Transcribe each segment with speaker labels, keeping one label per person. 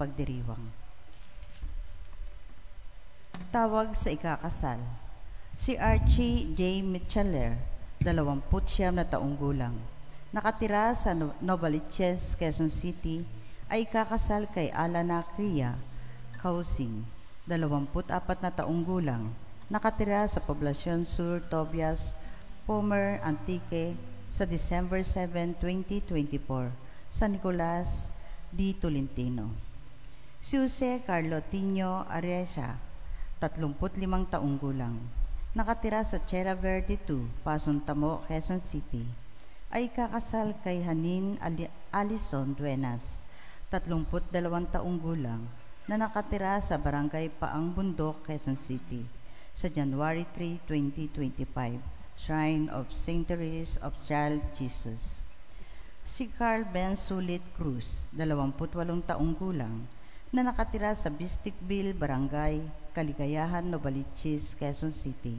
Speaker 1: pagdiriwang. Tawag sa ikakasal. Si Archie J. Mitcheller, 29 na taong gulang, nakatira sa Novaliches, Quezon City, ay ikakasal kay Alana Cria Kausing, 24 na taong gulang, nakatira sa Poblacion Sur, Tobias, Pomer, Antique, sa December 7, 2024, sa Nicolas D. Tolentino. Si Jose Carlo Tino Areza, 35 taong gulang, nakatira sa Sierra Verde 2, Pasong Tamo, Quezon City, ay kakasal kay Hanin Alison Duenas, 32 taong gulang, na nakatira sa Barangay Paang Bundok, Quezon City, sa January 3, 2025, Shrine of St. Therese of Child Jesus. Si Carl Ben Sulit Cruz, 28 taong gulang, na nakatira sa Bisticville, Barangay Kaligayahan, Novaliches, Quezon City,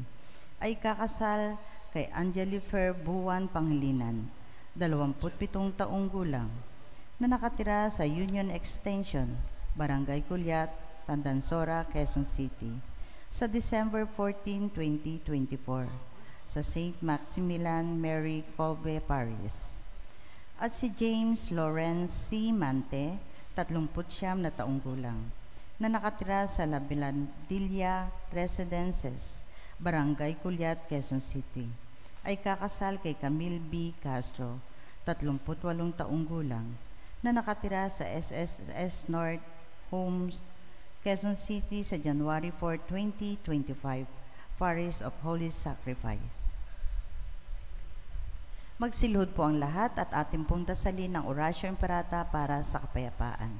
Speaker 1: ay kakasal kay Angelifer Buwan Panghilinan, 27 taong gulang, na nakatira sa Union Extension, Barangay Culiat, Tandansora, Quezon City, sa December 14, 2024, sa St. Maximilian Mary Colbe Paris. At si James Lawrence C. Mante, 39 na taong gulang, na nakatira sa La Bilandilla Residences, Barangay Culiat, Quezon City, ay kakasal kay Camille B. Castro, 38 taong gulang, na nakatira sa SSS North Homes, Quezon City sa January 4, 2025, Paris of Holy Sacrifice. Magsilhod po ang lahat at ating pong dasalin ng Oratio Imperata para sa kapayapaan.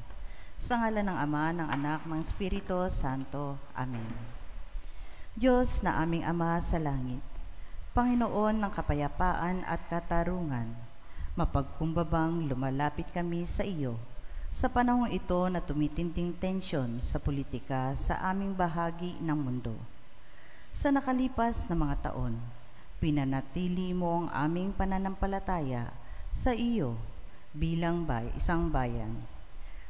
Speaker 1: Sa ngalan ng Ama, ng Anak, ng Espiritu Santo. Amen. Diyos na aming Ama sa langit, Panginoon ng kapayapaan at katarungan, mapagkumbabang lumalapit kami sa iyo sa panahong ito na tumitinding tensyon sa politika sa aming bahagi ng mundo. Sa nakalipas na mga taon, pinanatili mo ang aming pananampalataya sa iyo bilang isang bayan.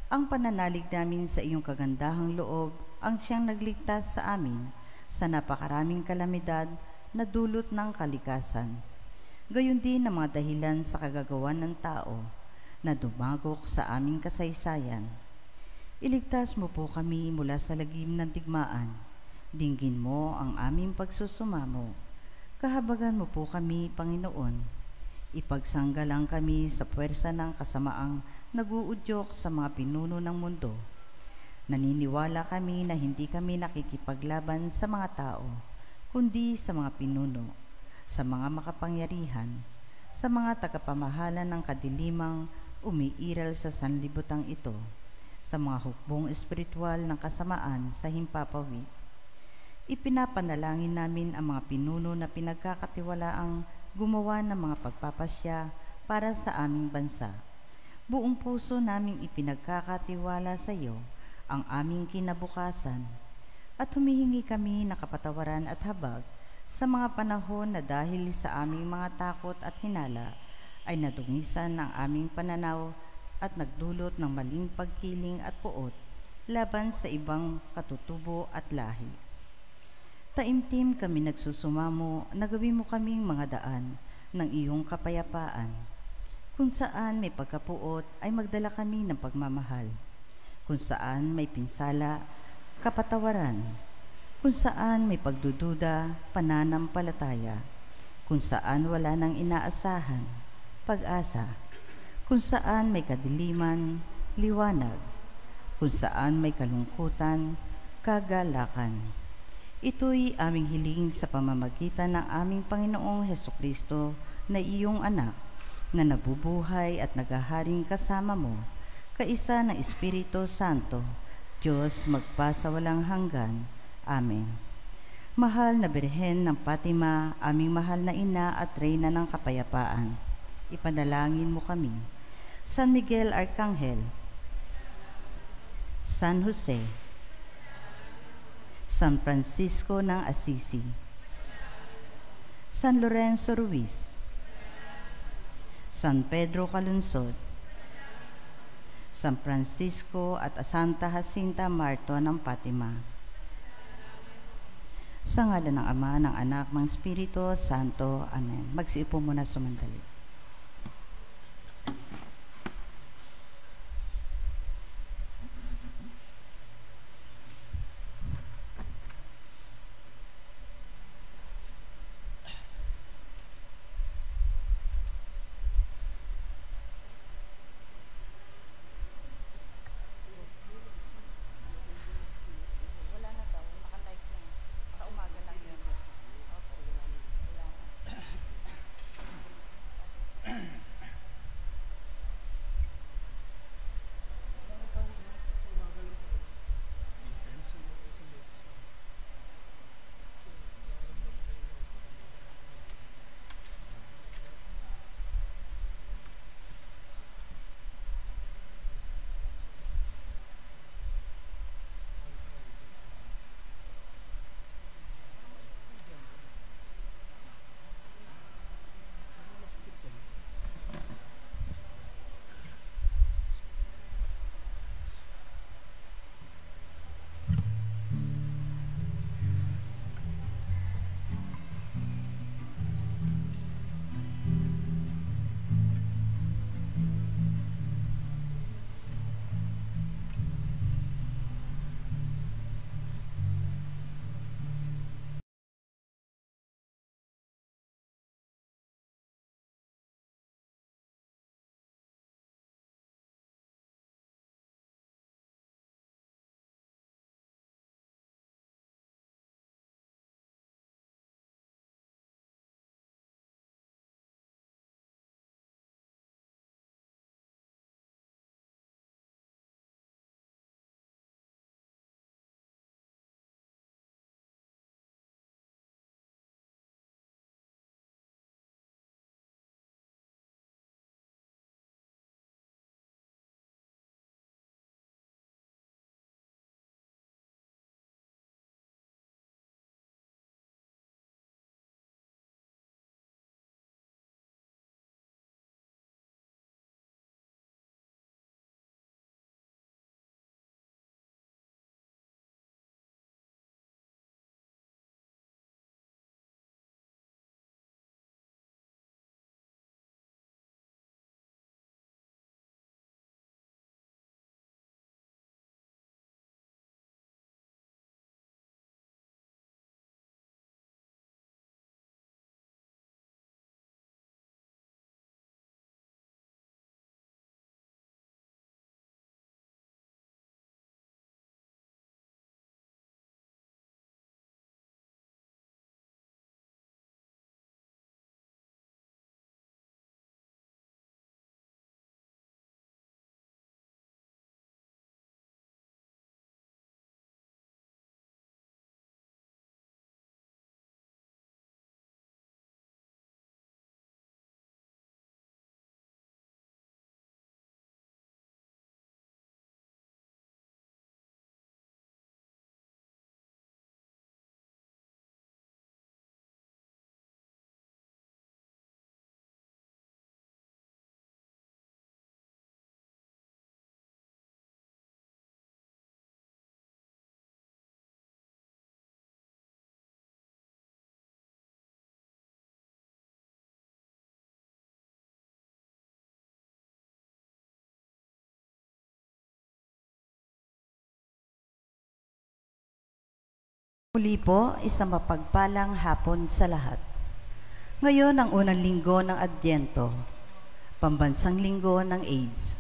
Speaker 1: Ang pananalig namin sa iyong kagandahang loob ang siyang nagligtas sa amin sa napakaraming kalamidad na dulot ng kalikasan. Gayon din ang mga dahilan sa kagagawan ng tao na dumagok sa aming kasaysayan. Iligtas mo po kami mula sa lagim ng digmaan. Dinggin mo ang aming pagsusumamo. Kahabagan mo po kami, Panginoon. Ipagsanggalang kami sa puwersa ng kasamaang naguudyok sa mga pinuno ng mundo. Naniniwala kami na hindi kami nakikipaglaban sa mga tao, kundi sa mga pinuno, sa mga makapangyarihan, sa mga tagapamahala ng kadilimang umiiral sa sanlibutan ito, sa mga hukbong espiritual ng kasamaan sa himpapawid. Ipinapanalangin namin ang mga pinuno na pinagkakatiwalaang gumawa ng mga pagpapasya para sa aming bansa. Buong puso naming ipinagkakatiwala sa iyo ang aming kinabukasan at humihingi kami ng kapatawaran at habag sa mga panahon na dahil sa aming mga takot at hinala ay nadungisan ng aming pananaw at nagdulot ng maling pagkiling at puot laban sa ibang katutubo at lahi. Taimtim kami nagsusumamo na gawin mo kaming mga daan ng iyong kapayapaan. Kung saan may pagkapuot ay magdala kami ng pagmamahal. Kung saan may pinsala, kapatawaran. Kung saan may pagdududa, pananampalataya. Kung saan wala nang inaasahan, pag-asa. Kung saan may kadiliman, liwanag. Kung saan may kalungkutan, kagalakan. Ito'y aming hiling sa pamamagitan ng aming Panginoong Hesukristo na iyong anak, na nabubuhay at naghaharing kasama mo, kaisa ng Espiritu Santo, Diyos magpasawalang hanggan. Amen. Mahal na Birhen ng Fatima, aming mahal na ina at reyna ng kapayapaan, ipanalangin mo kami. San Miguel Arcangel, San Jose, San Francisco ng Assisi, San Lorenzo Ruiz, San Pedro Calunsod, San Francisco at Santa Jacinta Marto ng Fatima. Sa ngalan ng Ama, ng Anak, ng Espiritu Santo. Amen. Magsiupo muna sumandali. Muli po, isang mapagpalang hapon sa lahat. Ngayon ang unang linggo ng Adbyento, pambansang linggo ng AIDS.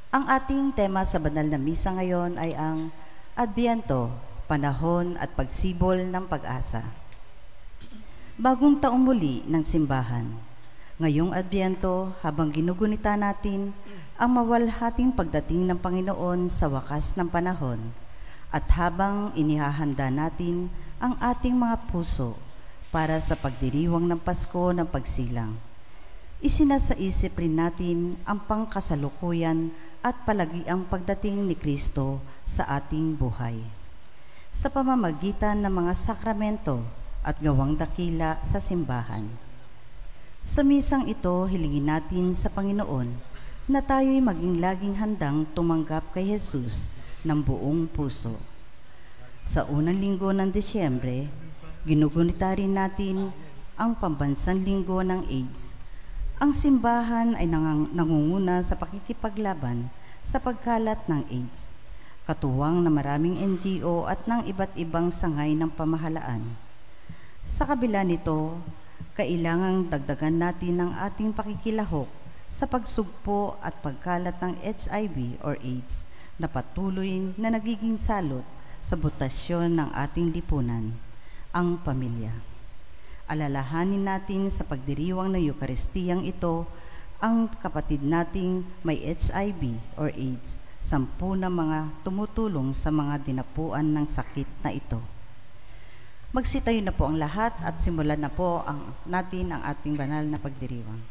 Speaker 1: Ang ating tema sa banal na misa ngayon ay ang Adbyento, panahon at pagsibol ng pag-asa. Bagong taong muli ng simbahan. Ngayong Adbyento, habang ginugunita natin ang mawalhating pagdating ng Panginoon sa wakas ng panahon, at habang inihahanda natin ang ating mga puso para sa pagdiriwang ng Pasko ng pagsilang, isinasaisip rin natin ang pangkasalukuyan at palagiang pagdating ni Kristo sa ating buhay. Sa pamamagitan ng mga sakramento at gawang dakila sa simbahan. Sa misang ito, hilingin natin sa Panginoon na tayo'y maging laging handang tumanggap kay Jesus ng buong puso. Sa unang linggo ng Disyembre, ginugunita rin natin ang Pambansang Linggo ng AIDS. Ang simbahan ay nangunguna sa pakikipaglaban sa pagkalat ng AIDS, katuwang na maraming NGO at ng iba't ibang sangay ng pamahalaan. Sa kabila nito, kailangang dagdagan natin ang ating pakikilahok sa pagsugpo at pagkalat ng HIV or AIDS na patuloy na nagiging salot sa butasyon ng ating lipunan, ang pamilya. Alalahanin natin sa pagdiriwang ng Eukaristiyang ito ang kapatid nating may HIV or AIDS, 10 na mga tumutulong sa mga dinapuan ng sakit na ito. Magsitayo na po ang lahat at simulan na po natin ang ating banal na pagdiriwang.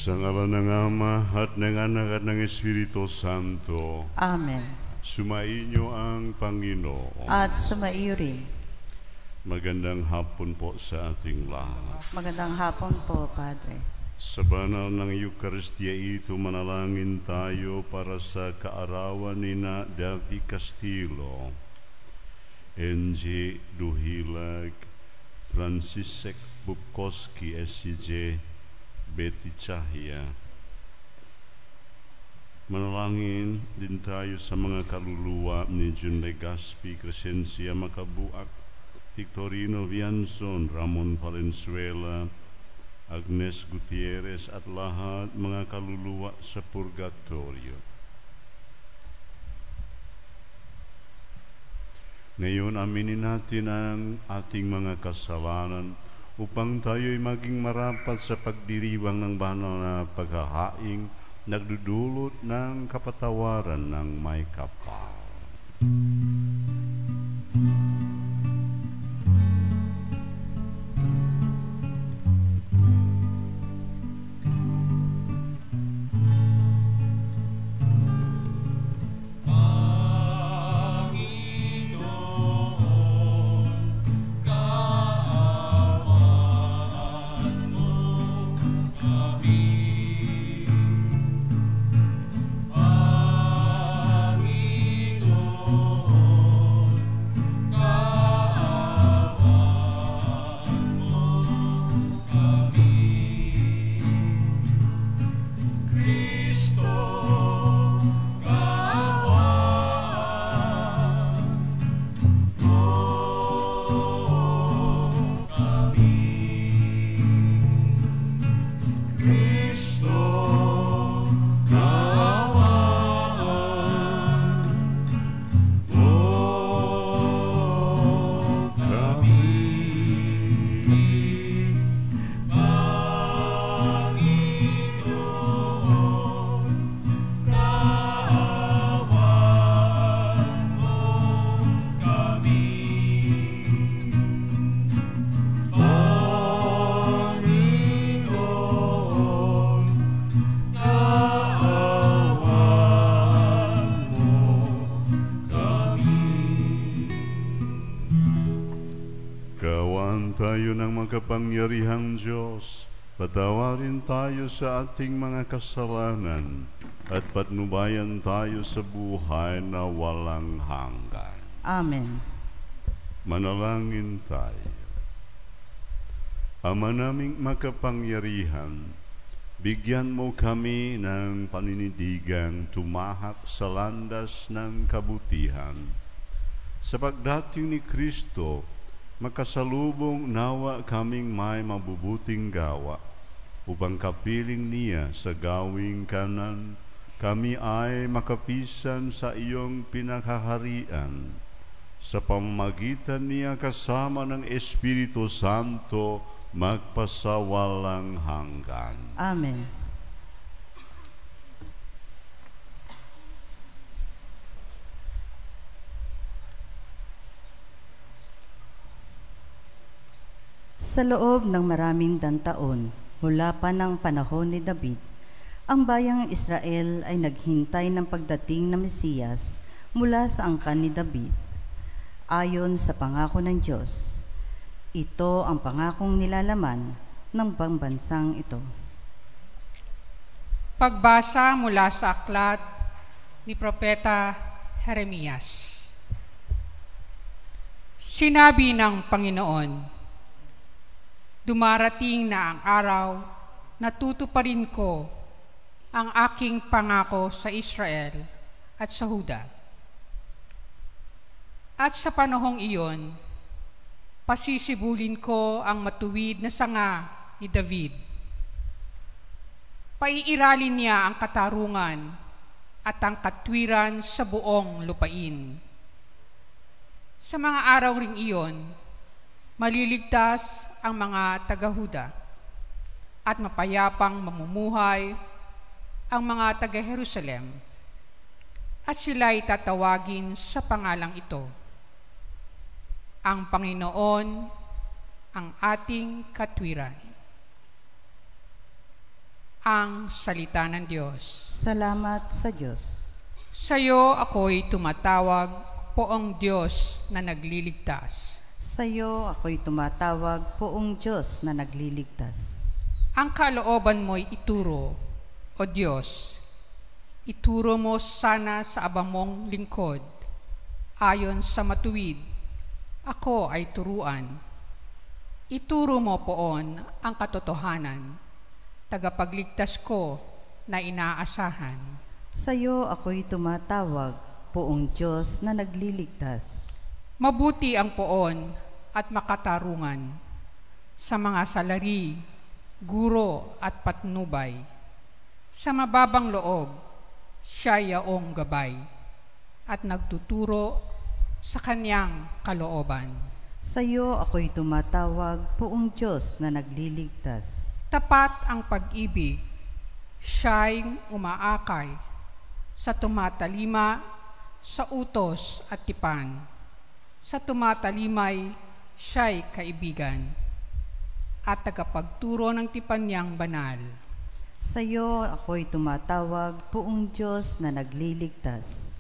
Speaker 2: Sa ngalan ng Ama at ng Anak at ng Espiritu Santo.
Speaker 1: Amen.
Speaker 2: Sumainyo ang Panginoon.
Speaker 1: At sumaiyo rin.
Speaker 2: Magandang hapon po sa ating lahat.
Speaker 1: Magandang hapon po, Padre.
Speaker 2: Sa banal ng Eucharistia ito, manalangin tayo para sa kaarawan ni na Delphi Castillo, NG Duhilag, Francisek Bukowski, SCJ, Betty Chahia. Manalangin din tayo sa mga kaluluwa ni Jun Legaspi, Crescencia Macabuak, Victorino Vianzon, Ramon Valenzuela, Agnes Gutierrez at lahat mga kaluluwa sa purgatorio. Ngayon, aminin natin ang ating mga kasalanan upang tayo'y maging marapat sa pagdiriwang ng banal na paghahaing nagdudulot ng kapatawaran ng may kapal.
Speaker 3: Panginoon,
Speaker 2: Awahan tayo ng makapangyarihang Diyos. Patawarin tayo sa ating mga kasalanan at patnubayan tayo sa buhay na walang hanggan.
Speaker 1: Amen.
Speaker 2: Manalangin tayo. Ama naming makapangyarihan, bigyan mo kami ng paninindigang tumahak sa landas ng kabutihan. Sa pagdating ni Kristo, makasalubong nawa kaming may mabubuting gawa, upang kapiling niya sa gawing kanan, kami ay makapisan sa iyong pinakaharian. Sa pamamagitan niya kasama ng Espiritu Santo, magpasawalang hanggan.
Speaker 1: Amen. Sa loob ng maraming taon, mula pa ng panahon ni David, ang bayang Israel ay naghintay ng pagdating ng Mesiyas mula sa angkan ni David. Ayon sa pangako ng Diyos, ito ang pangakong nilalaman ng pambansang ito.
Speaker 3: Pagbasa mula sa aklat ni Propeta Jeremias. Sinabi ng Panginoon, dumarating na ang araw na tutuparin ko ang aking pangako sa Israel at sa Huda. At sa panahong iyon, pasisibulin ko ang matuwid na sanga ni David. Paiiralin niya ang katarungan at ang katwiran sa buong lupain. Sa mga araw ring iyon, maliligtas ang mga taga-Huda at mapayapang mamumuhay ang mga taga-Jerusalem, at sila'y tatawagin sa pangalang ito, ang Panginoon, ang ating katwiran. Ang salita ng Diyos.
Speaker 1: Salamat sa Diyos.
Speaker 3: Sa iyo ako'y tumatawag, poong Diyos na nagliligtas.
Speaker 1: Sa iyo ako'y tumatawag, poong Diyos na nagliligtas.
Speaker 3: Ang kalooban mo'y ituro, o Diyos. Ituro mo sana sa abang mong lingkod, ayon sa matuwid. Ako ay turuan. Ituro mo poon ang katotohanan, tagapagligtas ko na inaasahan.
Speaker 1: Sa iyo ako'y tumatawag, poong Diyos na nagliligtas.
Speaker 3: Mabuti ang poon at makatarungan sa mga salari, guro at patnubay. Sa mababang loob, siya yaong gabay at nagtuturo sa kanyang kalooban.
Speaker 1: Sa iyo ako'y tumatawag, poong Diyos na nagliligtas.
Speaker 3: Tapat ang pag-ibig, siya'y umaakay sa tumatalima, sa utos at tipan. Sa tumatalimay, siya'y kaibigan at tagapagturo ng tipan niyang banal.
Speaker 1: Sa iyo ako'y tumatawag, poong Diyos na nagliligtas.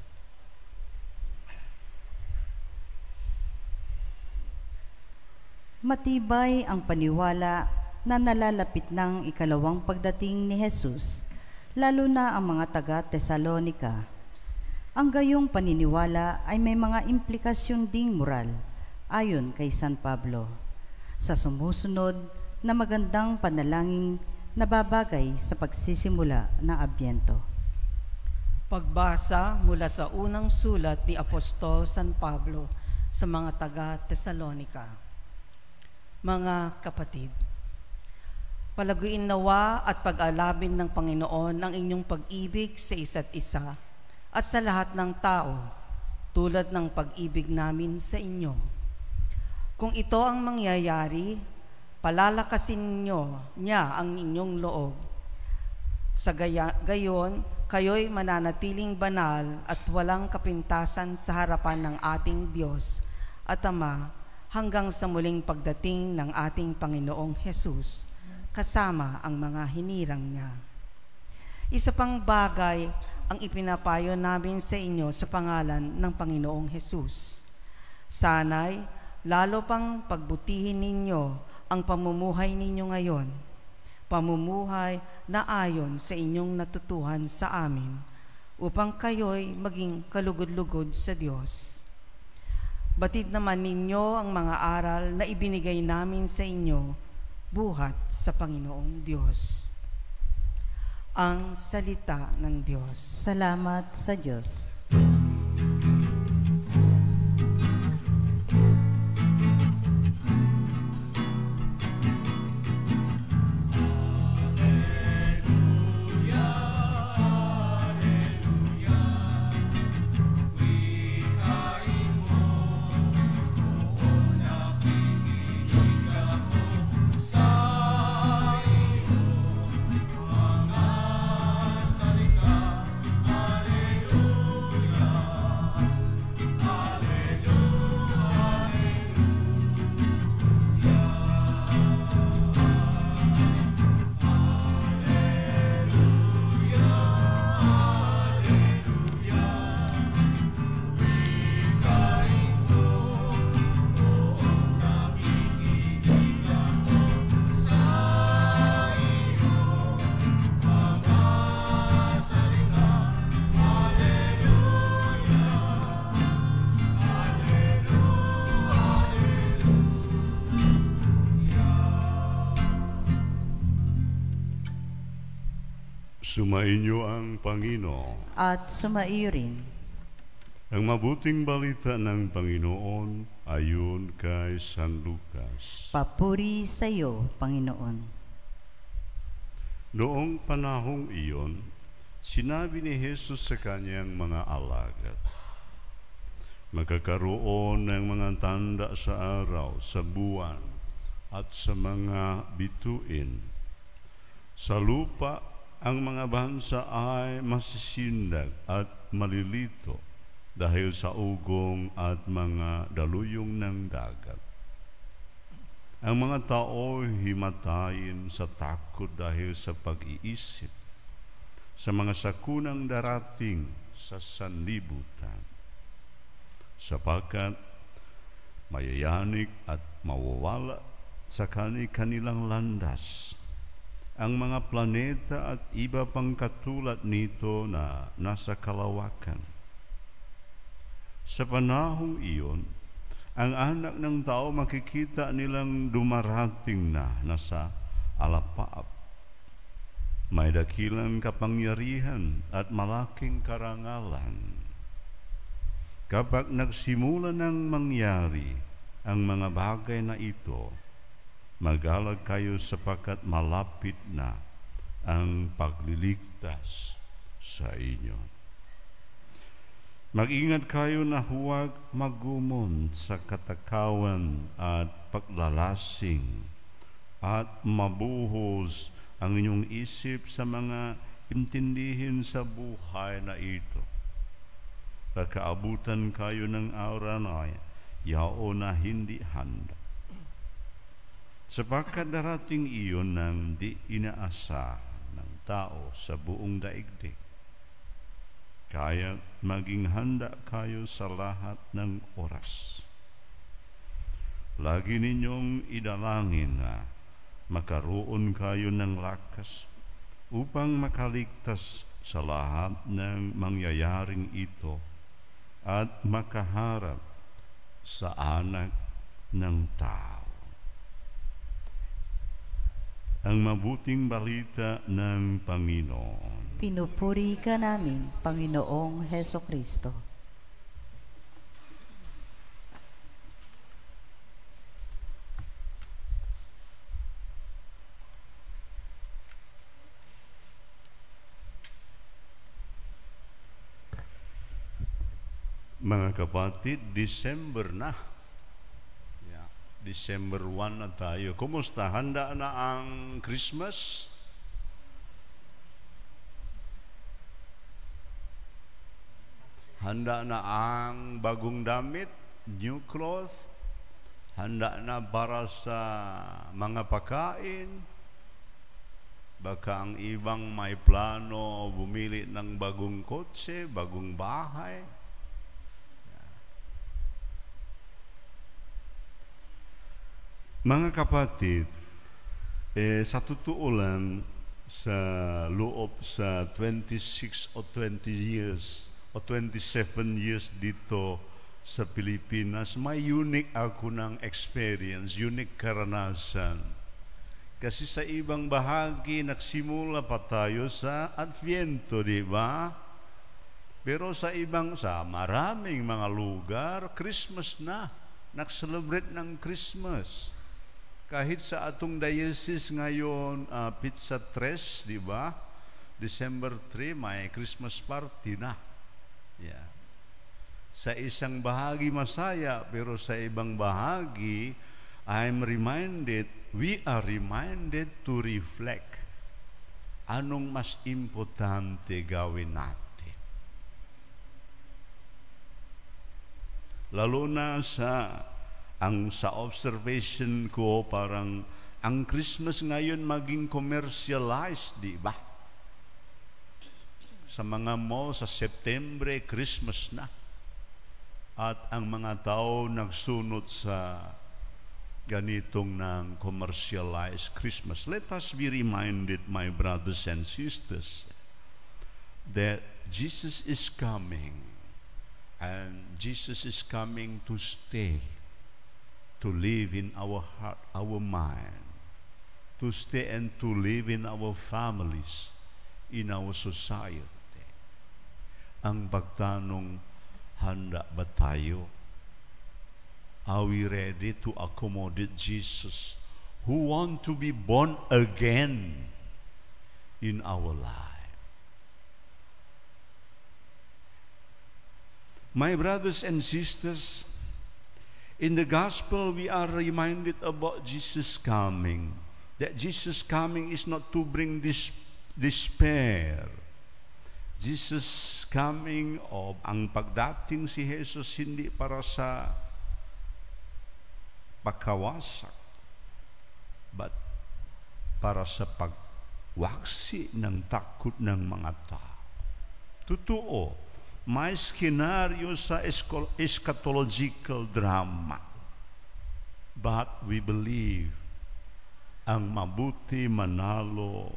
Speaker 1: Matibay ang paniwala na nalalapit ng ikalawang pagdating ni Jesus, lalo na ang mga taga-Tesalonika. Ang gayong paniniwala ay may mga implikasyon ding moral, ayon kay San Pablo, sa sumusunod na magandang panalangin na babagay sa pagsisimula ng Adbyento.
Speaker 4: Pagbasa mula sa unang sulat ni Apostol San Pablo sa mga taga-Tesalonika. Mga kapatid, palaguin nawa at pag-alabin ng Panginoon ang inyong pag-ibig sa isa't isa at sa lahat ng tao, tulad ng pag-ibig namin sa inyo. Kung ito ang mangyayari, palalakasin niya ang inyong loob. Sa gayon, kayo'y mananatiling banal at walang kapintasan sa harapan ng ating Diyos at Ama hanggang sa muling pagdating ng ating Panginoong Hesus, kasama ang mga hinirang niya. Isa pang bagay ang ipinapayo namin sa inyo sa pangalan ng Panginoong Hesus. Sana'y lalo pang pagbutihin ninyo ang pamumuhay ninyo ngayon, pamumuhay na ayon sa inyong natutuhan sa amin, upang kayo'y maging kalugod-lugod sa Diyos. Batid naman ninyo ang mga aral na ibinigay namin sa inyo, buhat sa Panginoong Diyos. Ang salita ng Diyos.
Speaker 1: Salamat sa Diyos.
Speaker 2: Sumainyo ang Panginoon.
Speaker 1: At sumaiyo rin.
Speaker 2: Ang mabuting balita ng Panginoon ayon kay San Lucas.
Speaker 1: Papuri sa iyo, Panginoon.
Speaker 2: Noong panahong iyon, sinabi ni Jesus sa kanyang mga alagad, magkakaroon ng mga tanda sa araw, sa buwan, at sa mga bituin. Sa lupa, ang mga bansa ay masisindag at malilito dahil sa ugong at mga daluyong ng dagat. Ang mga tao himatayin sa takot dahil sa pag-iisip sa mga sakunang darating sa sanlibutan, sapagkat mayayanig at mawawala sa kanilang landas ang mga planeta at iba pang katulad nito na nasa kalawakan. Sa panahong iyon, ang anak ng tao makikita nilang dumarating na nasa alapaap. May dakilang kapangyarihan at malaking karangalan. Kapag nagsimula ng mangyari ang mga bagay na ito, mag-alala kayo sapagkat malapit na ang pagliligtas sa inyo. Mag-ingat kayo na huwag magumon sa katakawan at paglalasing at mabuhos ang inyong isip sa mga intindihin sa buhay na ito. Pagkaabutan kayo ng araw na yaon na hindi handa. Sapagkat darating iyon ng di inaasahan ng tao sa buong daigdig. Kaya maging handa kayo sa lahat ng oras. Lagi ninyong idalangin na makaroon kayo ng lakas upang makaligtas sa lahat ng mangyayaring ito at makaharap sa anak ng tao. Ang mabuting balita ng Panginoon.
Speaker 1: Pinupuri ka namin, Panginoong Hesukristo.
Speaker 2: Mga kapatid, December na. December 1 na tayo. Kumusta? Handa na ang Christmas? Handa na ang bagong damit, new cloth? Handa na para sa mga pagkain? Baka ang ibang may plano bumili ng bagong kotse, bagong bahay? Mga kapatid, sa totoo lang, sa loob sa 26 o 20 years o 27 years dito sa Pilipinas, may unique ako ng experience, unique karanasan. Kasi sa ibang bahagi, nagsimula pa tayo sa Adviento, di ba? Pero sa maraming mga lugar, Christmas na. Nag-celebrate ng Christmas. Kahit sa atong diocese ngayon, Pizza 3, di ba? December 3, may Christmas party na. Yeah. Sa isang bahagi masaya, pero sa ibang bahagi, we are reminded to reflect. Anong mas importante gawin natin? Lalo na sa observation ko, parang ang Christmas ngayon maging commercialized, di ba? Sa mga mall, sa September, Christmas na. At ang mga tao nagsunod sa ganitong ng commercialized Christmas. Let us be reminded, my brothers and sisters, that Jesus is coming. And Jesus is coming to stay, to live in our heart, our mind, to stay and to live in our families, in our society. Ang pagtanong, handa ba tayo? Are we ready to accommodate Jesus who want to be born again in our life? My brothers and sisters, in the gospel we are reminded about Jesus coming. That Jesus coming is not to bring despair. Jesus coming, ang pagdating si Jesus hindi para sa pagkawasak, but para sa pagwaksi ng takot ng mga tao. Totoo, may skenaryo sa eschatological drama. But we believe ang mabuti manalo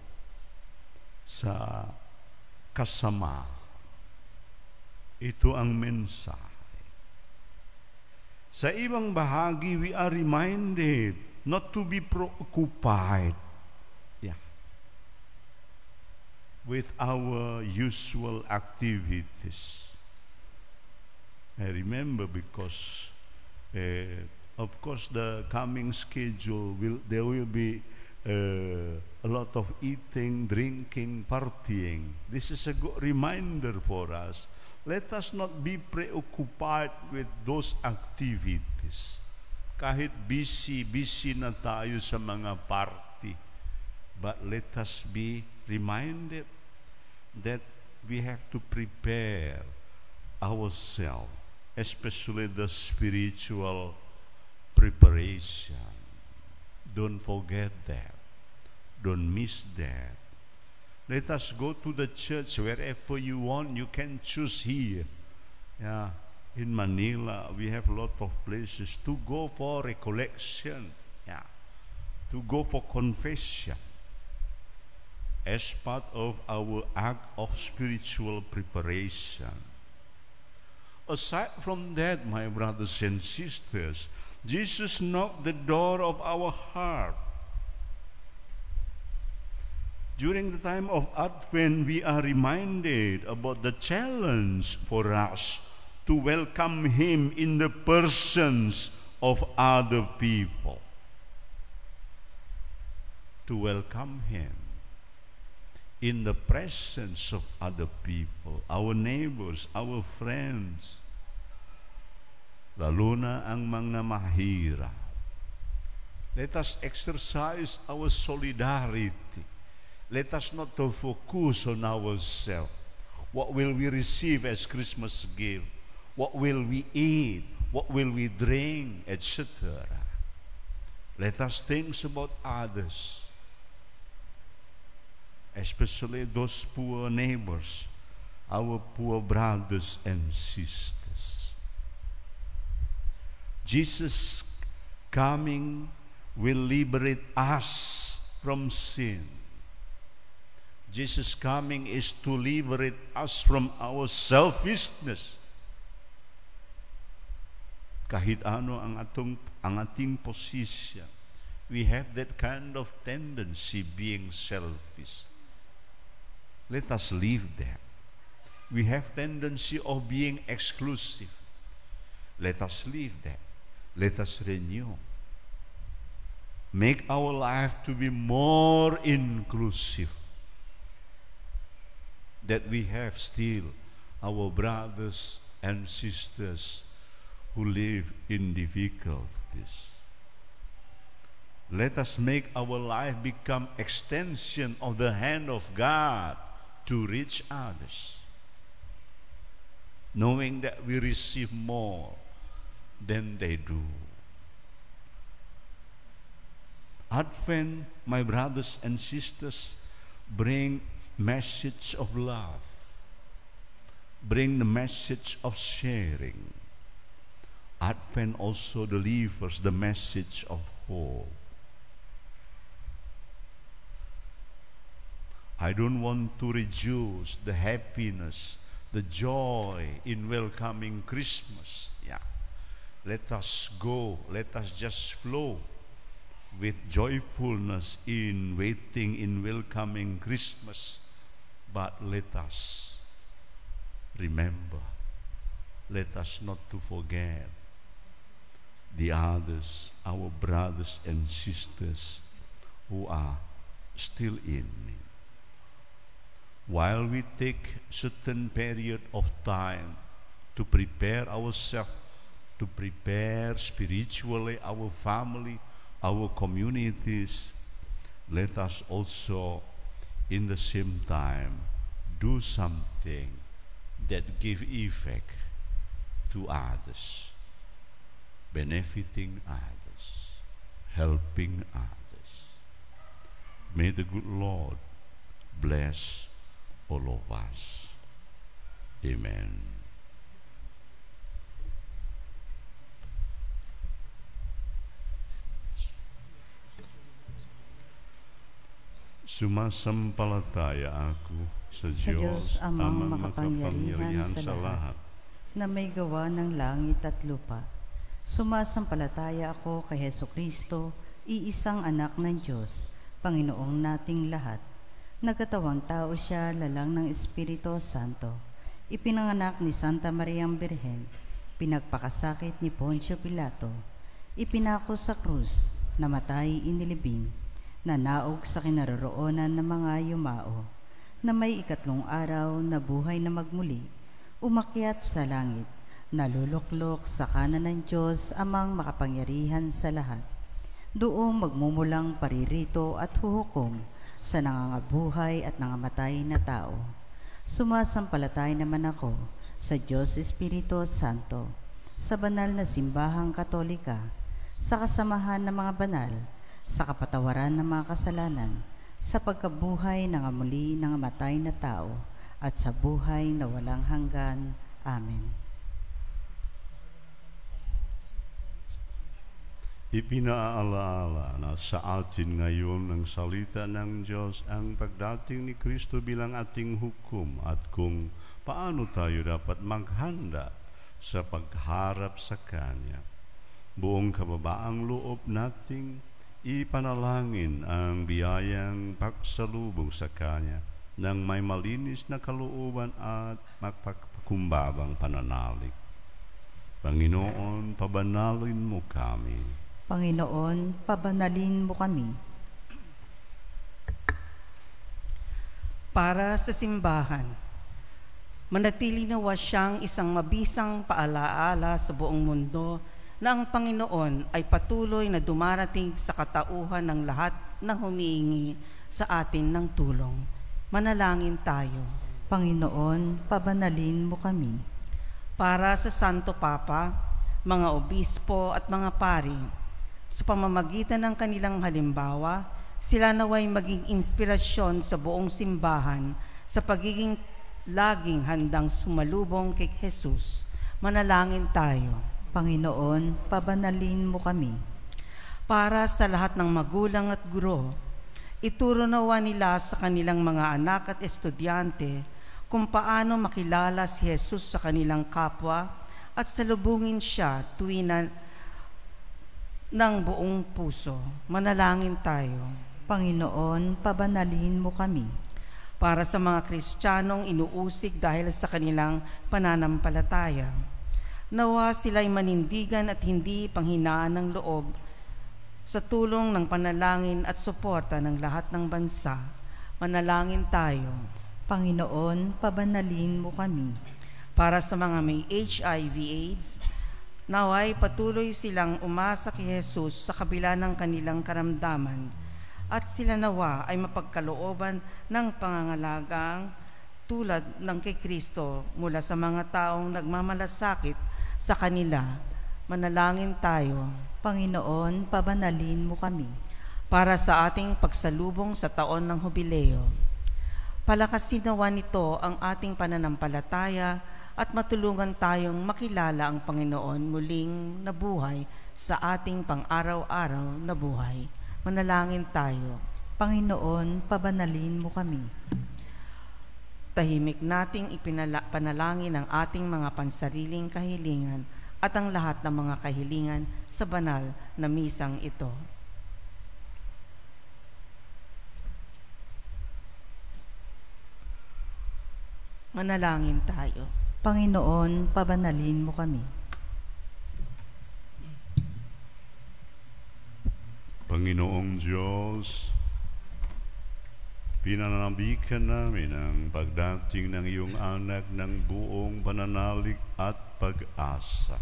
Speaker 2: sa kasama. Ito ang mensahe. Sa ibang bahagi, we are reminded not to be preoccupied with our usual activities. I remember because, of course, the coming schedule, there will be a lot of eating, drinking, partying. This is a good reminder for us. Let us not be preoccupied with those activities. Kahit busy na tayo sa mga party, but let us be reminded that we have to prepare ourselves, especially the spiritual preparation. Don't forget that. Don't miss that. Let us go to the church wherever you want. You can choose here. Yeah. In Manila, we have a lot of places to go for recollection. Yeah. To go for confession. As part of our act of spiritual preparation. Aside from that, my brothers and sisters, Jesus knocked the door of our heart. During the time of Advent, we are reminded about the challenge for us to welcome Him in the persons of other people. To welcome Him in the presence of other people, our neighbors, our friends, lalo na ang mga mahirap. Let us exercise our solidarity. Let us not to focus on ourselves. What will we receive as Christmas gift? What will we eat? What will we drink? Etc. Let us think about others, especially those poor neighbors, our poor brothers and sisters. Jesus coming will liberate us from sin. Jesus' coming is to liberate us from our selfishness. Kahit ano ang ating posisyon, we have that kind of tendency being selfish. Let us leave that. We have tendency of being exclusive. Let us leave that. Let us renew. Make our life to be more inclusive. That we have still our brothers and sisters who live in difficulties. Let us make our life become extension of the hand of God to reach others, knowing that we receive more than they do. Advent, my brothers and sisters, bring message of love, bring the message of sharing. Advent also delivers the message of hope. I don't want to reduce the happiness, the joy in welcoming Christmas. Yeah. Let us go, let us just flow with joyfulness in waiting, in welcoming Christmas. But let us remember, let us not to forget the others, our brothers and sisters who are still in need. While we take certain period of time to prepare ourselves, to prepare spiritually our family, our communities, let us also in the same time do something that give effect to others, benefiting others, helping others. May the good Lord bless all of us. Amen. Sumasampalataya ako sa Diyos,
Speaker 1: amang makapangyarihan sa lahat, na may gawa ng langit at lupa. Sumasampalataya ako kay Hesukristo, iisang anak ng Diyos, Panginoong nating lahat. Nagkatawang tao siya, lalang ng Espiritu Santo. Ipinanganak ni Santa Mariang Birhen, pinagpakasakit ni Poncio Pilato, ipinako sa krus, namatay inilibing, nanaog sa kinaroroonan ng mga yumao, na may ikatlong araw na buhay na magmuli, umakyat sa langit, naluluklok sa kanan ng Diyos, amang makapangyarihan sa lahat. Doong magmumulang paririto at huhukom sa nangangabuhay at nangamatay na tao. Sumasampalatay naman ako sa Diyos Espiritu Santo, sa banal na simbahang Katolika, sa kasamahan ng mga banal, sa kapatawaran ng mga kasalanan, sa pagkabuhay ng muli ng matay na tao, at sa buhay na walang hanggan. Amen.
Speaker 2: Ipinaalaala na sa atin ngayon ng salita ng Diyos ang pagdating ni Kristo bilang ating hukom at kung paano tayo dapat maghanda sa pagharap sa Kanya. Buong kababaang loob nating ipanalangin ang biyayang pagsalubong sa Kanya ng may malinis na kalooban at magpakumbabang pananalig. Panginoon, pabanalin mo kami.
Speaker 1: Panginoon, pabanalin mo kami.
Speaker 4: Para sa simbahan, manatili nawa siyang isang mabisang paalaala sa buong mundo na ang Panginoon ay patuloy na dumarating sa katauhan ng lahat na humihingi sa atin ng tulong. Manalangin tayo.
Speaker 1: Panginoon, pabanalin mo kami.
Speaker 4: Para sa Santo Papa, mga obispo at mga pari, sa pamamagitan ng kanilang halimbawa, sila naway maging inspirasyon sa buong simbahan sa pagiging laging handang sumalubong kay Jesus. Manalangin tayo.
Speaker 1: Panginoon, pabanalin mo kami.
Speaker 4: Para sa lahat ng magulang at guro, ituro nawa nila sa kanilang mga anak at estudyante kung paano makilala si Jesus sa kanilang kapwa at salubungin siya tuwing ng buong puso. Manalangin tayo.
Speaker 1: Panginoon, pabanalin mo kami.
Speaker 4: Para sa mga Kristiyanong inuusig dahil sa kanilang pananampalataya, nawa sila'y manindigan at hindi panghinaan ng loob sa tulong ng panalangin at suporta ng lahat ng bansa. Manalangin tayo.
Speaker 1: Panginoon, pabanalin mo kami.
Speaker 4: Para sa mga may HIV/AIDS, naway patuloy silang umasa kay Jesus sa kabila ng kanilang karamdaman at sila nawa ay mapagkalooban ng pangangalagang tulad ng kay Kristo mula sa mga taong nagmamalasakit sa kanila. Manalangin tayo.
Speaker 1: Panginoon, pabanalin mo kami.
Speaker 4: Para sa ating pagsalubong sa taon ng Hubileo, palakasin nawa nito ang ating pananampalataya at matulungan tayong makilala ang Panginoon muling nabuhay sa ating pang-araw-araw na buhay. Manalangin tayo.
Speaker 1: Panginoon, pabanalin mo kami.
Speaker 4: Tahimik nating panalangin ang ating mga pansariling kahilingan at ang lahat ng mga kahilingan sa banal na misang ito. Manalangin tayo.
Speaker 1: Panginoon, pabanalin mo kami.
Speaker 2: Panginoong Diyos, pinananabikan namin ang pagdating ng iyong anak ng buong pananalig at pag-asa.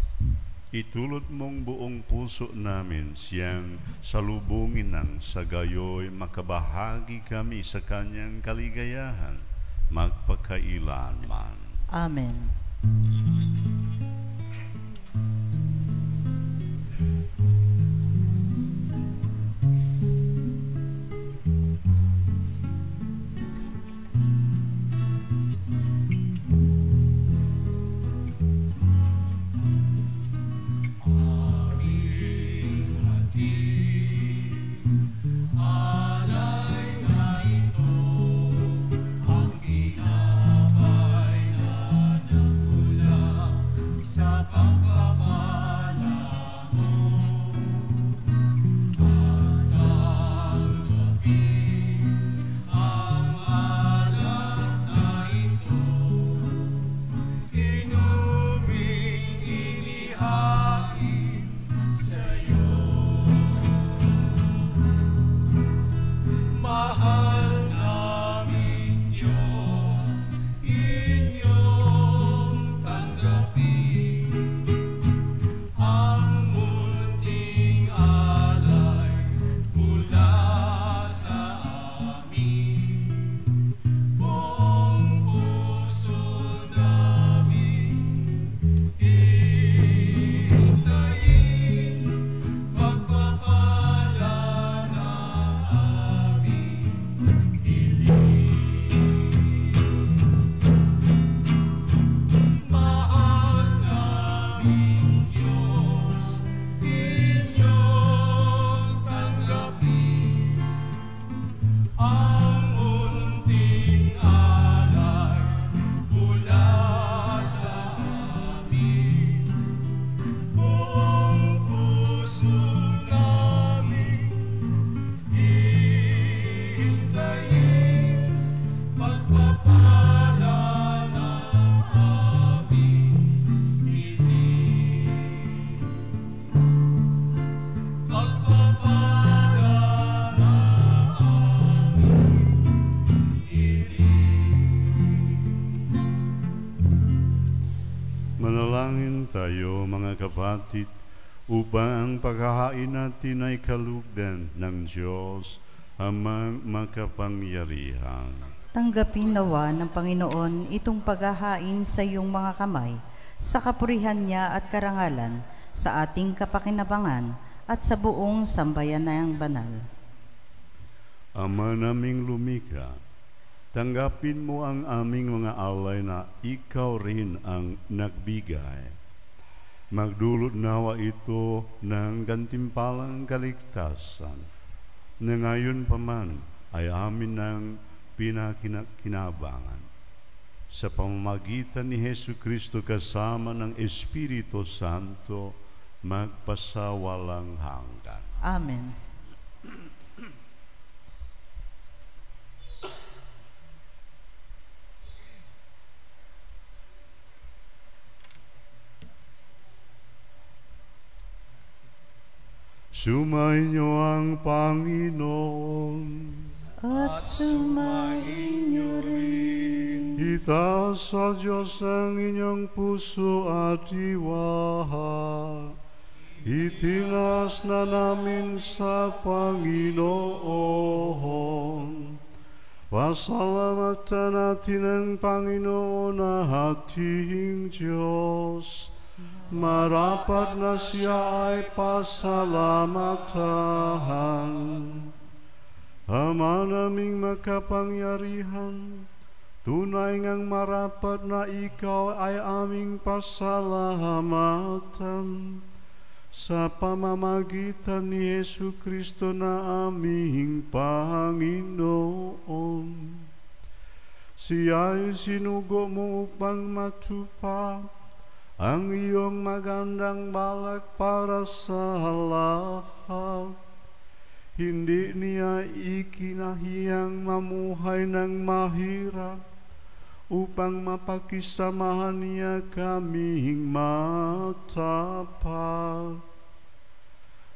Speaker 2: Itulot mong buong puso namin siyang salubungin ng sa gayoy makabahagi kami sa kanyang kaligayahan magpakailanman.
Speaker 1: Amen.
Speaker 2: Manalangin tayo mga kapatid upang ang paghahain natin ay kalugdan ng Diyos amang makapangyarihan.
Speaker 1: Tanggapin nawa ng Panginoon itong paghahain sa iyong mga kamay, sa kapurihan niya at karangalan, sa ating kapakinabangan at sa buong sambayanang banal.
Speaker 2: Ama naming lumikha, tanggapin mo ang aming mga alay na ikaw rin ang nagbigay. Magdulot nawa ito ng gantimpalang kaligtasan na ngayon pa man ay amin ng pinakinabangan. Sa pamamagitan ni Hesu Kristo kasama ng Espiritu Santo, magpasawalang hanggan.
Speaker 1: Amen.
Speaker 2: Sumainyo ang Panginoon,
Speaker 1: At sumainyo rin.
Speaker 2: itaas sa Diyos ang inyong puso at diwa. Itinaas na namin sa Panginoon. Pasalamatan natin ang Panginoon na ating Diyos. Marapat na siya ay pasalamatan. Ama naming makapangyarihan, tunay ngang marapat na ikaw ay aming pasalamatan sa pamamagitan ni Yesu Kristo na aming Panginoon. Siya ay sinugo mo upang matupad ang iyong magandang balak para sa lahat. Hindi niya ikinahiyang mamuhay ng mahirap upang mapakisamahan niya kaming matapat.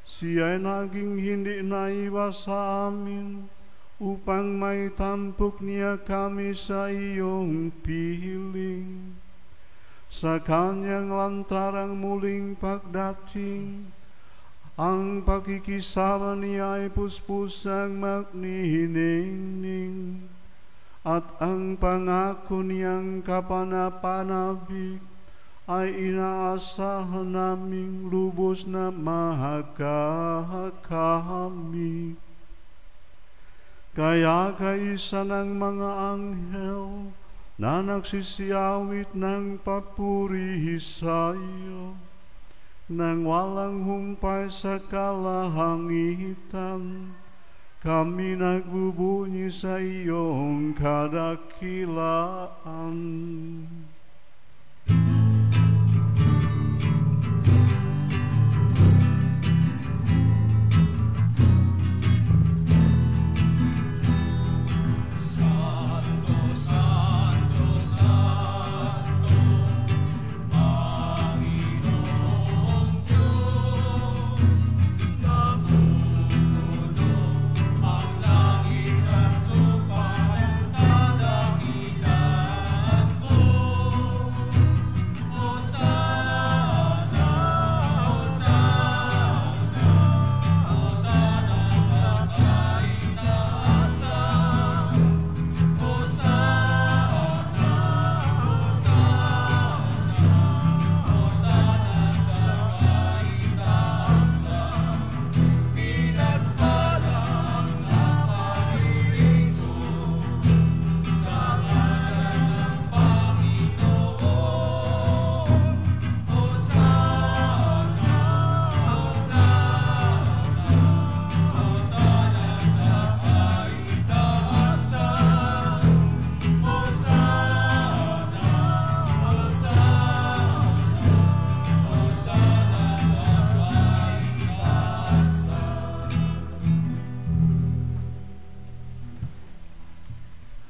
Speaker 2: Siya ay naging hindi naiwas sa amin upang maitampok niya kami sa iyong piling. Sa kanyang lantarang muling pagdating, ang pakikisama niya ay puspusang magniningning, at ang pangako niyang kapanapanabik ay inaasahan naming lubos na makakami. Kaya kaisa ng mga anghel na nagsisiyawit ng papuri sa iyo, nang walang humpay sa kalahangitan, kami nagbubunyi sa iyong kadakilaan.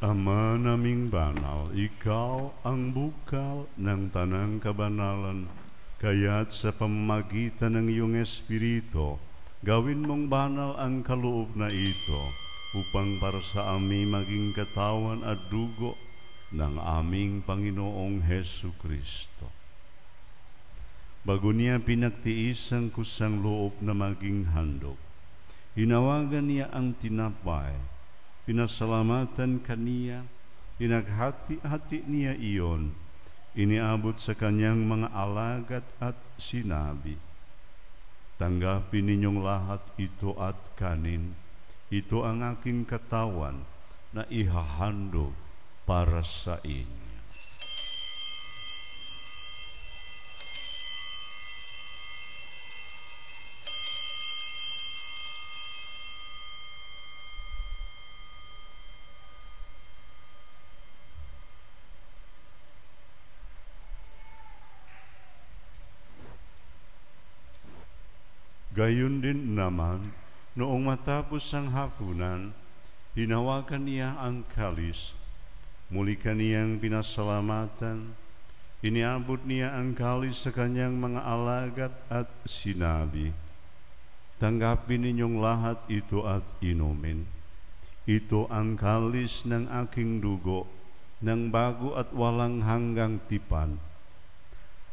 Speaker 2: Ama naming banal, ikaw ang bukal ng tanang kabanalan, kaya't sa pamamagitan ng iyong Espiritu, gawin mong banal ang kaloob na ito, upang para sa amin maging katawan at dugo ng aming Panginoong Hesu Kristo. Bago niya pinagtiis ang kusang loob na maging handog, hinawagan niya ang tinapay, pinasalamatan kaniya, pinaghati-hati niya iyon, iniabot sa kanyang mga alagad at sinabi, "Tanggapin ninyong lahat ito at kanin, ito ang aking katawan na ihahandog para sa inyo." Gayon din naman, noong matapos ang hapunan, hinawakan niya ang kalis, muli kaniyang pinasalamatan, iniabot niya ang kalis sa kanyang mga alagad at sinabi, "Tanggapin ninyong lahat ito at inumin. Ito ang kalis ng aking dugo, ng bago at walang hanggang tipan.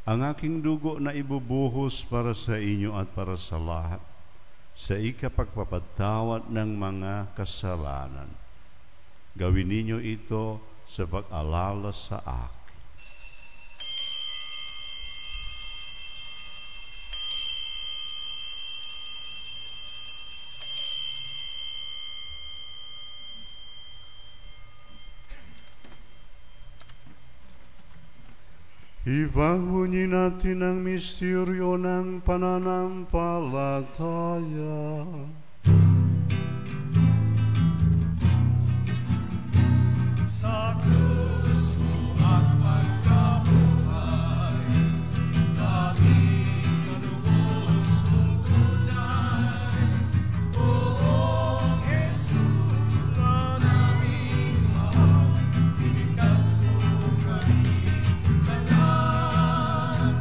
Speaker 2: Ang aking dugo na ibubuhos para sa inyo at para sa lahat, sa ikapagpapatawad ng mga kasalanan. Gawin ninyo ito sa pag-alala sa akin." Ipagbunyi natin ang misteryo ng pananampalataya.
Speaker 5: Sa krus mo at pagkabuhay, daming kalubos mong tunay. Oo, Jesus, na naming mahal, inikas mo kami tanan.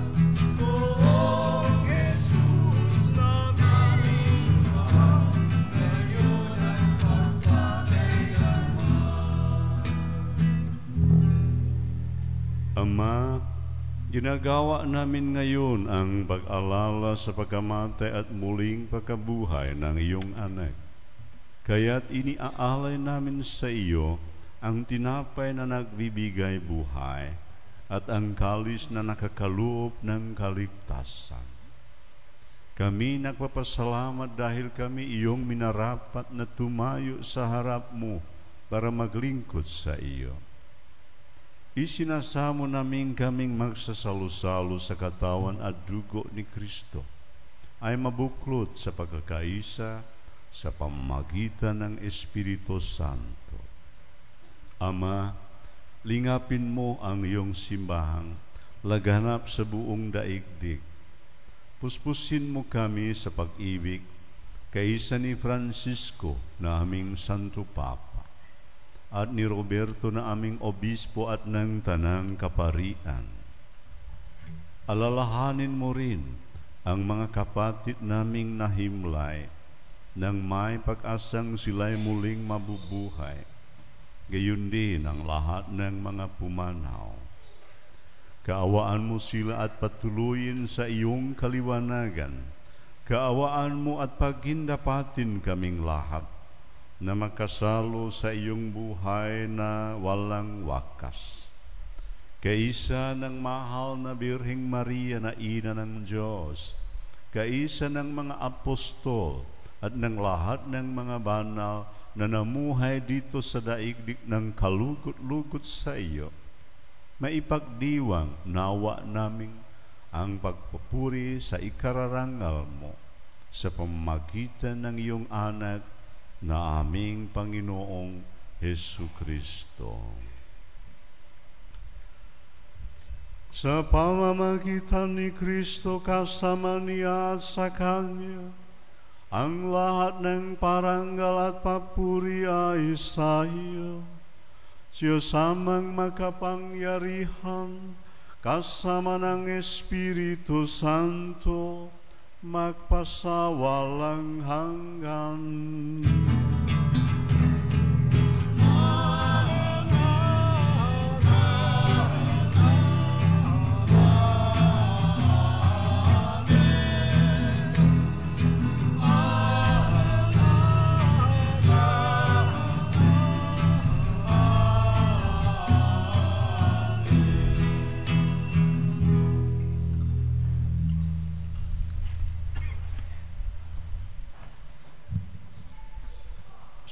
Speaker 5: Oo, Jesus, na naming mahal, ngayon at pagpapailanman.
Speaker 2: Ama, ginagawa namin ngayon ang pag-alala sa pagkamatay at muling pagkabuhay ng iyong anak. Kaya't iniaalay namin sa iyo ang tinapay na nagbibigay buhay at ang kalis na nakakaloob ng kaligtasan. Kami nagpapasalamat dahil kami iyong minarapat na tumayo sa harap mo para maglingkod sa iyo. Isinasamo namin kaming magsasalo-salo sa katawan at dugo ni Kristo ay mabuklod sa pagkakaisa sa pamamagitan ng Espiritu Santo. Ama, lingapin mo ang iyong simbahang laganap sa buong daigdig. Puspusin mo kami sa pag-ibig kaisa ni Francisco na aming Santo Papa at ni Roberto na aming obispo at ng tanang kaparian. Alalahanin mo rin ang mga kapatid naming nahimlay nang may pag-asang sila'y muling mabubuhay. Gayon din ang lahat ng mga pumanaw. Kaawaan mo sila at patuluyin sa iyong kaliwanagan. Kaawaan mo at paghindapatin kaming lahat na makasalo sa iyong buhay na walang wakas. Kaisa ng mahal na Birheng Maria na Ina ng Diyos, kaisa ng mga apostol at ng lahat ng mga banal na namuhay dito sa daigdig ng kalugot-lugot sa iyo, maipagdiwang nawa naming ang pagpupuri sa ikararangal mo sa pamamagitan ng iyong anak na aming Panginoong Jesucristo. Sa pamamagitan ni Kristo kasama niya at sa Kanya, ang lahat ng parangal at papuri ay sa iyo. Diyos amang makapangyarihan, kasama ng Espiritu Santo, magpasawalang hanggan.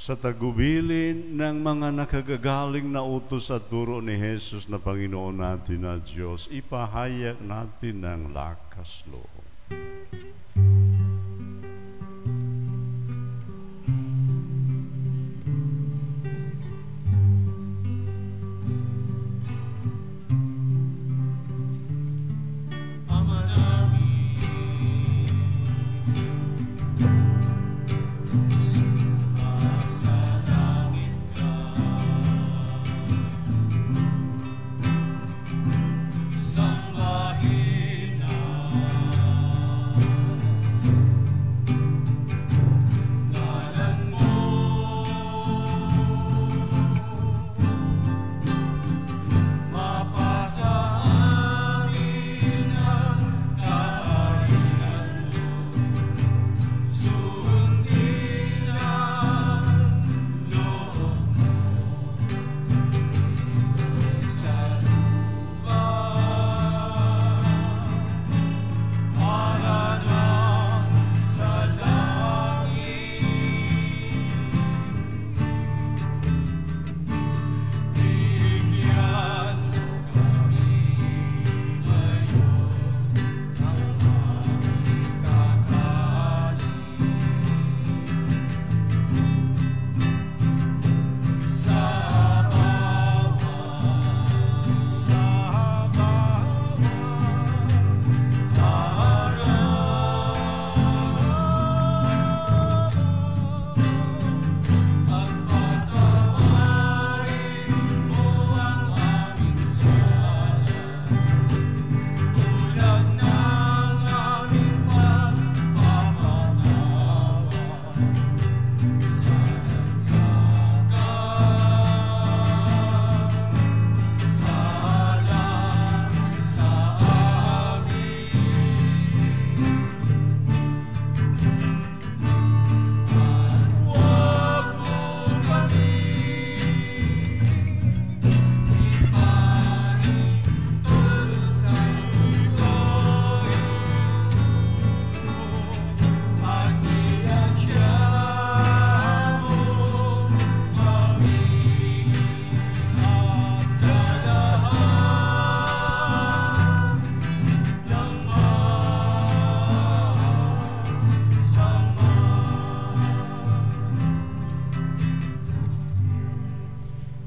Speaker 2: Sa tagubilin ng mga nakagagaling na utos at turo ni Jesus na Panginoon natin na Diyos, ipahayag natin ng lakas loob.
Speaker 5: Ama namin,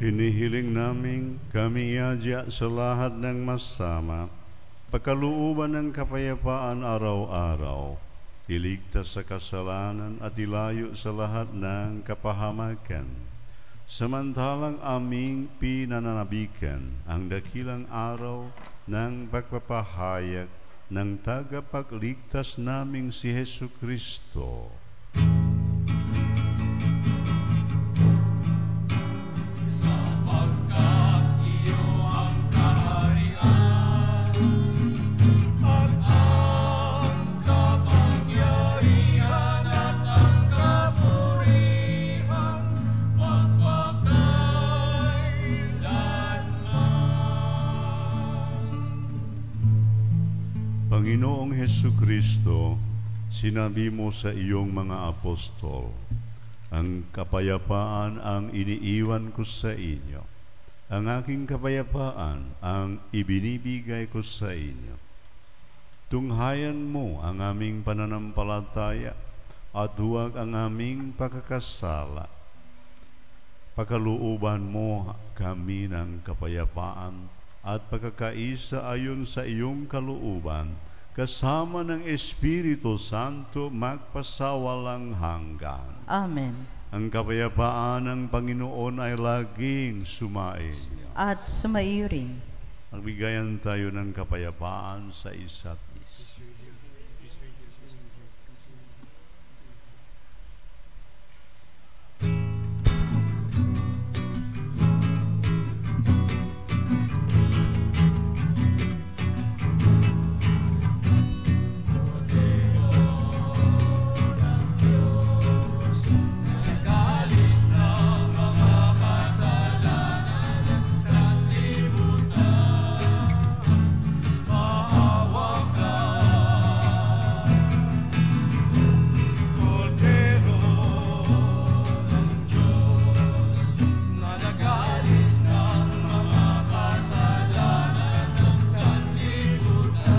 Speaker 2: Inihiling naming kami iadya sa lahat ng masama, pagkalooban ng kapayapaan araw-araw, iligtas sa kasalanan at ilayo sa lahat ng kapahamakan. Samantalang aming pinananabikan ang dakilang araw ng pagpapahayag ng tagapagligtas naming si Hesu Kristo.
Speaker 5: Sapagkat iyo ang kaharian at ang kapangyarihan at ang kapurihan magpakailanman.
Speaker 2: Panginoong Hesu Kristo, sinabi mo sa iyong mga apostol, ang kapayapaan ang iniiwan ko sa inyo. Ang aking kapayapaan ang ibinibigay ko sa inyo. Tunghayan mo ang aming pananampalataya at huwag ang aming pagkakasala. Pagkalooban mo kami ng kapayapaan at pagkakaisa ayon sa iyong kalooban, kasama ng Espiritu Santo magpasawalang hanggan.
Speaker 1: Amen.
Speaker 2: Ang kapayapaan ng Panginoon ay laging sumain.
Speaker 1: At sumaiyo rin.
Speaker 2: Magbigayan tayo ng kapayapaan sa isa't isa.
Speaker 5: Nagalis ng mga kasalanan sa libutan, maawa ka. Kordero ng Diyos, na nagalis ng mga kasalanan ng sanlibutan,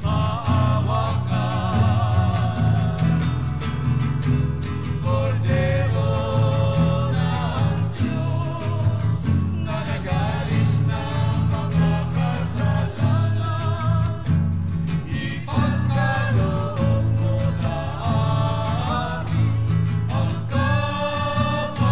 Speaker 5: maawa ka. Kordero ng Diyos, na nagalis ng mga kasalanan, ipagkaloob mo sa amin ang kapayapaan.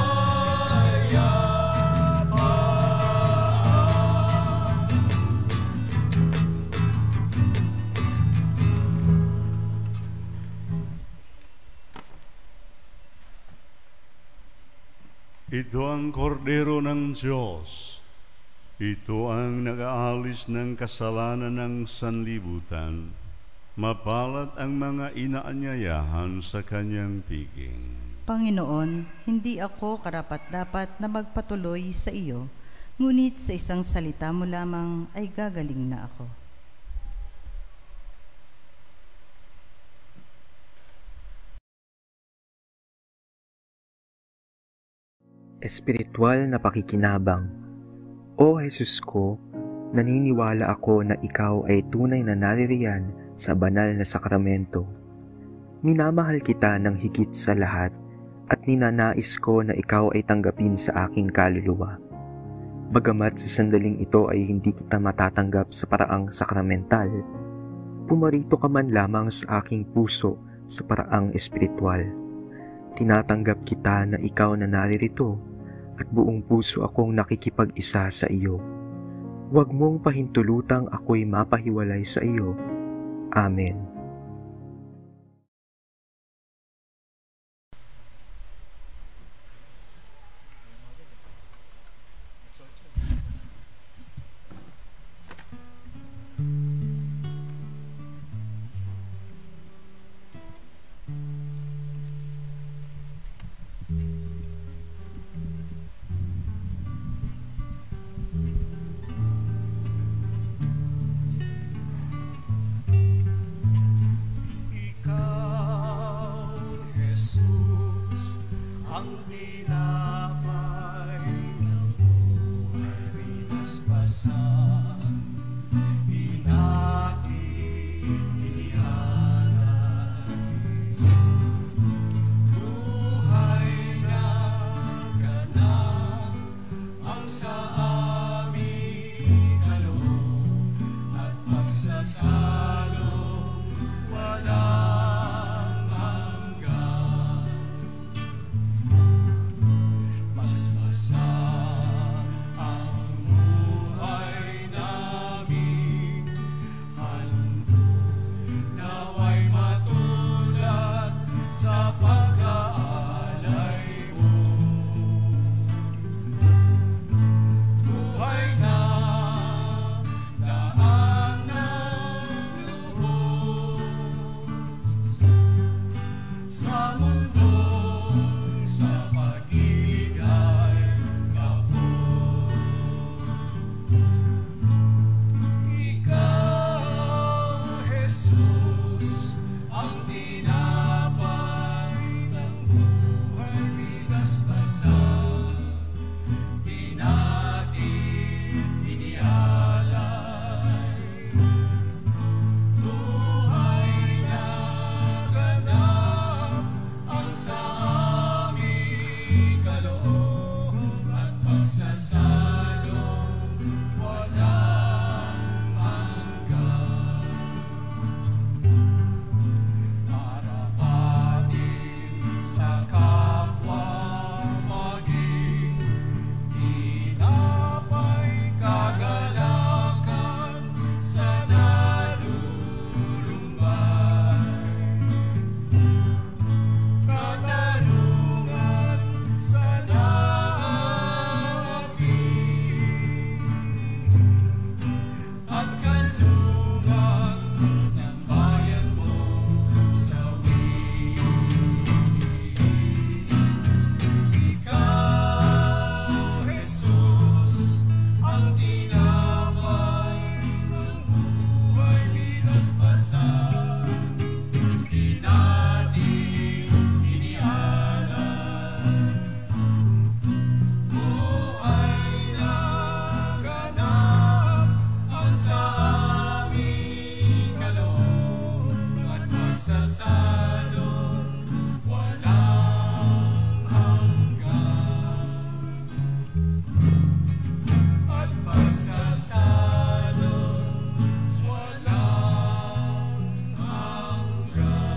Speaker 2: Ito ang kordero ng Diyos. Ito ang nag-aalis ng kasalanan ng sanlibutan. Mapalad ang mga inaanyayahan sa kanyang piging.
Speaker 1: Panginoon, hindi ako karapat-dapat na magpatuloy sa iyo, ngunit sa isang salita mo lamang ay gagaling na ako.
Speaker 6: Espiritual na pakikinabang. O Jesus ko, naniniwala ako na ikaw ay tunay na naririyan sa banal na sakramento. Minamahal kita ng higit sa lahat at ninanais ko na ikaw ay tanggapin sa aking kaluluwa. Bagamat sa sandaling ito ay hindi kita matatanggap sa paraang sakramental, pumarito ka man lamang sa aking puso sa paraang espiritual. Tinatanggap kita na ikaw na naririto at buong puso akong nakikipag-isa sa iyo. Huwag mong pahintulutang ako'y mapahiwalay sa iyo. Amen.
Speaker 5: pagsasalon walang hanggan. At pagsasalon walang hanggan.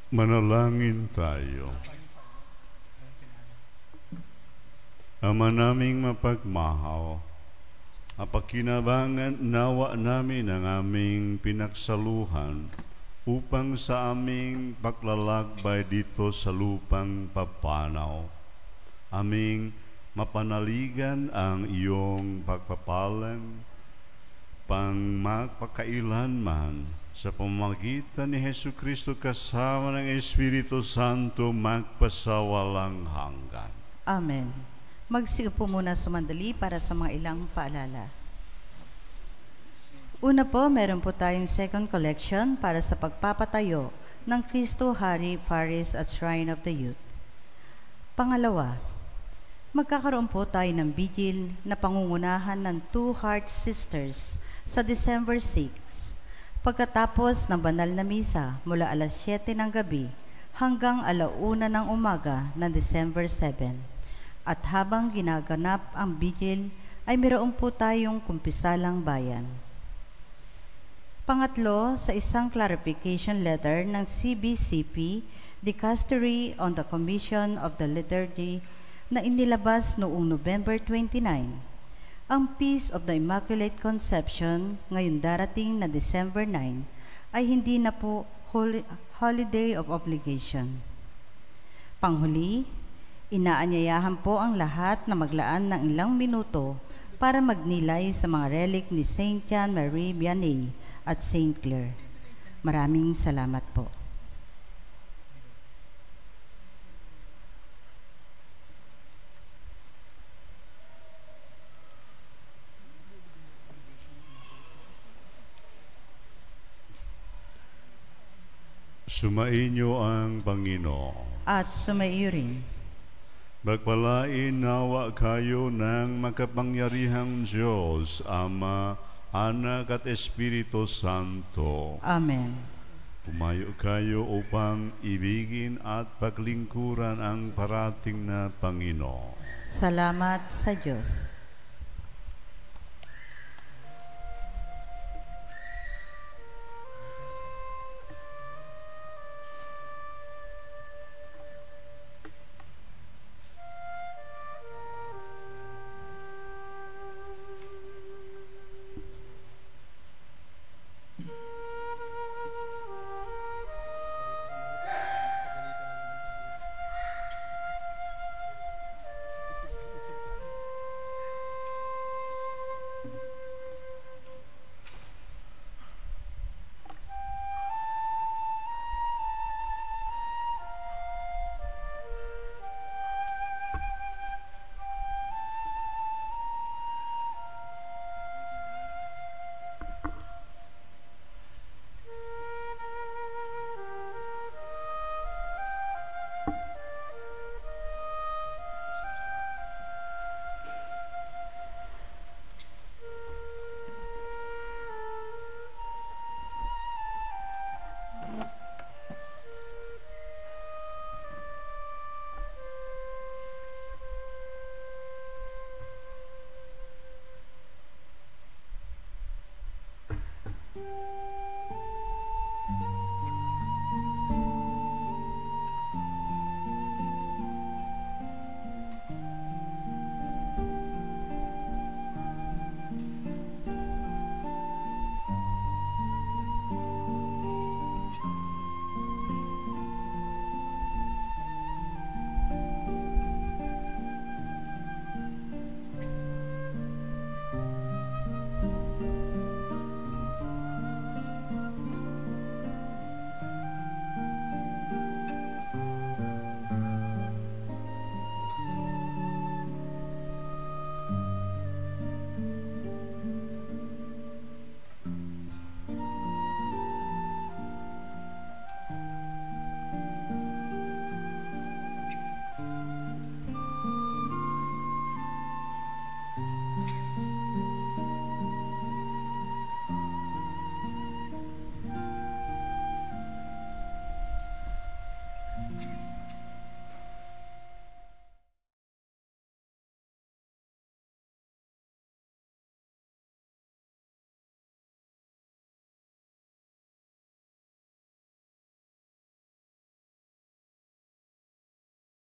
Speaker 2: Manalangin tayo. Ama naming mapagmahal, apakinabangan nawa namin ang aming pinagsaluhan upang sa aming paglalakbay dito sa lupang papanaw. Aming mapanaligan ang iyong pagpapalang pang magpakailanman sa pamamagitan ni Jesucristo kasama ng Espiritu Santo magpasawalang hanggan.
Speaker 1: Amen. Magsiupo muna sumandali para sa mga ilang paalala. Una po, meron po tayong second collection para sa pagpapatayo ng Cristo Hari Faris at Shrine of the Youth. Pangalawa, magkakaroon po tayo ng vigil na pangungunahan ng Two Heart Sisters sa December 6. Pagkatapos ng banal na misa mula alas 7 ng gabi hanggang 1:00 ng umaga ng December 7. At habang ginaganap ang vigil ay mayroon po tayong kumpisalang bayan. Pangatlo, sa isang clarification letter ng CBCP, Dicastery on the Commission of the Liturgy na inilabas noong November 29, ang Feast of the Immaculate Conception ngayon darating na December 9 ay hindi na po holiday of obligation. Panghuli, inaanyayahan po ang lahat na maglaan ng ilang minuto para magnilay sa mga relic ni Saint John Marie Vianney at Saint Clare. Maraming salamat po.
Speaker 2: Sumainyo ang Panginoon.
Speaker 1: At sumaiyo rin.
Speaker 2: Magpalain nawa kayo ng makapangyarihang Diyos, Ama, Anak at Espiritu Santo.
Speaker 1: Amen.
Speaker 2: Pumayo kayo upang ibigin at paglingkuran ang parating na Panginoon.
Speaker 1: Salamat sa Diyos.